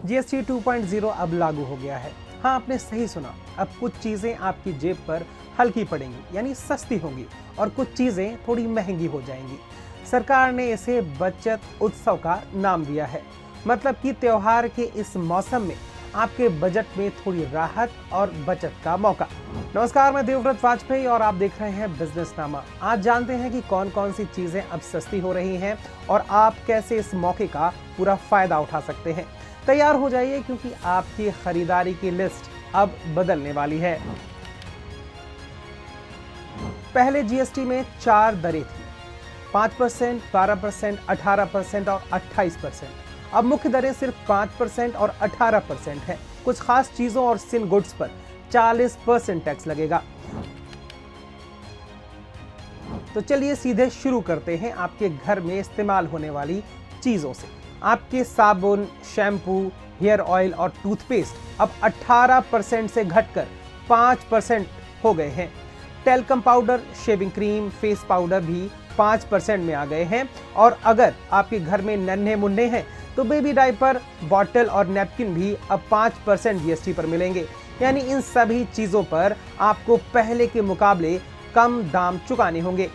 GST 2.0 अब लागू हो गया है। हाँ, आपने सही सुना, अब कुछ चीजें आपकी जेब पर हल्की पड़ेंगी, यानी सस्ती होंगी, और कुछ चीजें थोड़ी महंगी हो जाएंगी। सरकार ने इसे बचत उत्सव का नाम दिया है, मतलब कि त्योहार के इस मौसम में आपके बजट में थोड़ी राहत और बचत का मौका। नमस्कार, मैं देवव्रत वाजपेयी और आप देख रहे हैं बिजनेसनामा। आज जानते हैं कि कौन कौन सी चीजें अब सस्ती हो रही हैं और आप कैसे इस मौके का पूरा फायदा उठा सकते हैं। तैयार हो जाइए, क्योंकि आपकी खरीदारी की लिस्ट अब बदलने वाली है। पहले जीएसटी में 4 दरें थी, 5%, 12%, 18% और 28%। अब मुख्य दरें सिर्फ 5% और 18% हैं। कुछ खास चीजों और सिन गुड्स पर 40% टैक्स लगेगा। तो चलिए सीधे शुरू करते हैं आपके घर में इस्तेमाल होने वाली चीजों से। आपके साबुन, शैम्पू, हेयर ऑयल और टूथपेस्ट अब 18% से घटकर 5% हो गए हैं। Talcum powder, shaving cream, face powder भी 5% में आ गए हैं। और अगर आपके घर में नन्हे मुन्ने हैं तो बेबी डायपर, बॉटल और नैपकिन भी अब 5% जीएसटी पर मिलेंगे। यानी इन सभी चीजों पर आपको पहले के मुकाबले कम दाम चुकाने होंगे।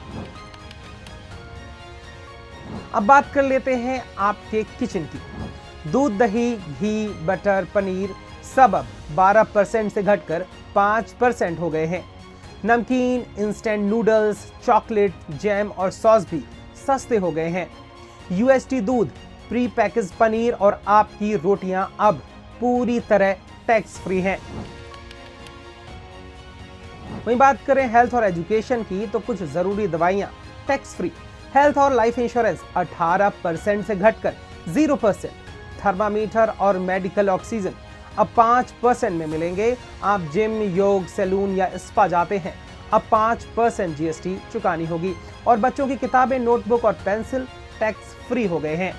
अब बात कर लेते हैं आपके किचन की। दूध, दही, घी, बटर, पनीर सब अब 12% से घटकर 5% हो गए हैं। नमकीन, इंस्टेंट नूडल्स, चॉकलेट, जैम और सॉस भी सस्ते हो गए हैं। यूएसटी दूध, प्री पैकेज पनीर और आपकी रोटियां अब पूरी तरह टैक्स फ्री हैं। वहीं बात करें हेल्थ और एजुकेशन की, तो कुछ जरूरी दवाइयां टैक्स फ्री। हेल्थ और लाइफ इंश्योरेंस 18% से घटकर 0%। थर्मामीटर और मेडिकल ऑक्सीजन अब 5% में मिलेंगे। आप जिम, योग, सैलून या स्पा जाते हैं, अब 5% जीएसटी चुकानी होगी। और बच्चों की किताबें, नोटबुक और पेंसिल टैक्स फ्री हो गए हैं।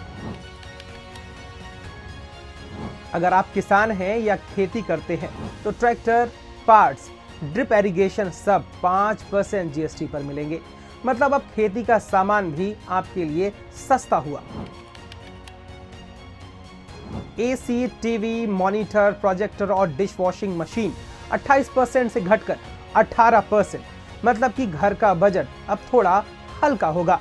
अगर आप किसान हैं या खेती करते हैं तो ट्रैक्टर, पार्ट्स, ड्रिप इरिगेशन सब 5% जीएसटी पर मिलेंगे। मतलब अब खेती का सामान भी आपके लिए सस्ता हुआ। एसी, टीवी, मॉनिटर, प्रोजेक्टर और डिश वॉशिंग मशीन 28% से घटकर 18%। मतलब कि घर का बजट अब थोड़ा हल्का होगा।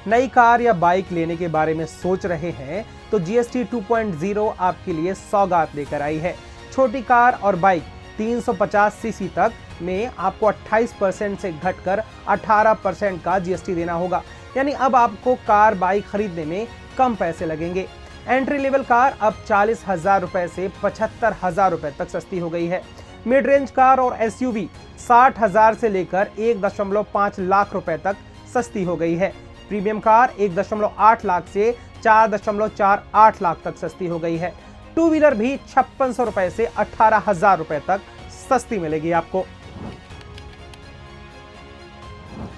नई कार या बाइक लेने के बारे में सोच रहे हैं तो जीएसटी 2.0 आपके लिए सौगात लेकर आई है। छोटी कार और बाइक 350 सीसी तक में आपको 28% से घटकर 18% का जीएसटी देना होगा। यानी अब आपको कार, बाइक खरीदने में कम पैसे लगेंगे। एंट्री लेवल कार अब 40,000 रुपए से 75,000 रुपए तक सस्ती हो गई है। मिड रेंज कार और एसयूवी 60,000 से लेकर 1.5 लाख रुपए तक सस्ती हो गई है। प्रीमियम कार 1.8 लाख से 4.48 लाख तक सस्ती हो गई है। टू व्हीलर भी 5600 रुपए से 18,000 रुपए तक सस्ती मिलेगी आपको।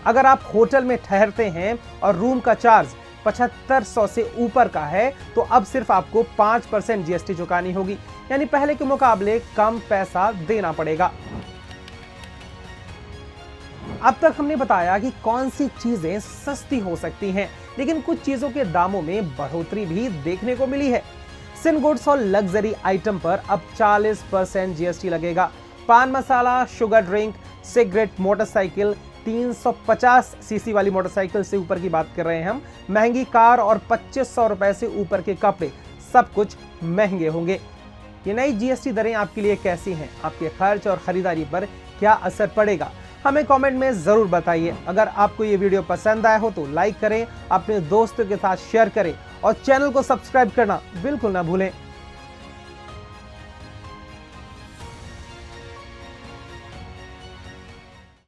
अगर आप होटल में ठहरते हैं और रूम का चार्ज 7500 से ऊपर का है तो अब सिर्फ आपको 5% जीएसटी चुकानी होगी। यानी पहले के मुकाबले कम पैसा देना पड़ेगा। अब तक हमने बताया कि कौन सी चीजें सस्ती हो सकती हैं, लेकिन कुछ चीजों के दामों में बढ़ोतरी भी देखने को मिली है। सिन गुड्स और लग्जरी आइटम पर अब 40% जीएसटी लगेगा। Pan masala, sugar drink, cigarette, motorcycle, 350 CC वाली मोटरसाइकिल से ऊपर की बात कर रहे हैं हम, महंगी कार और 2500 रुपए से ऊपर के कपड़े सब कुछ महंगे होंगे। ये नई जीएसटी दरें आपके लिए कैसी हैं? आपके खर्च और खरीदारी पर क्या असर पड़ेगा? हमें कमेंट में जरूर बताइए। अगर आपको ये वीडियो पसंद आया हो तो लाइक करें, अपने दोस्तों के साथ शेयर करें और चैनल को सब्सक्राइब करना बिल्कुल ना भूलें।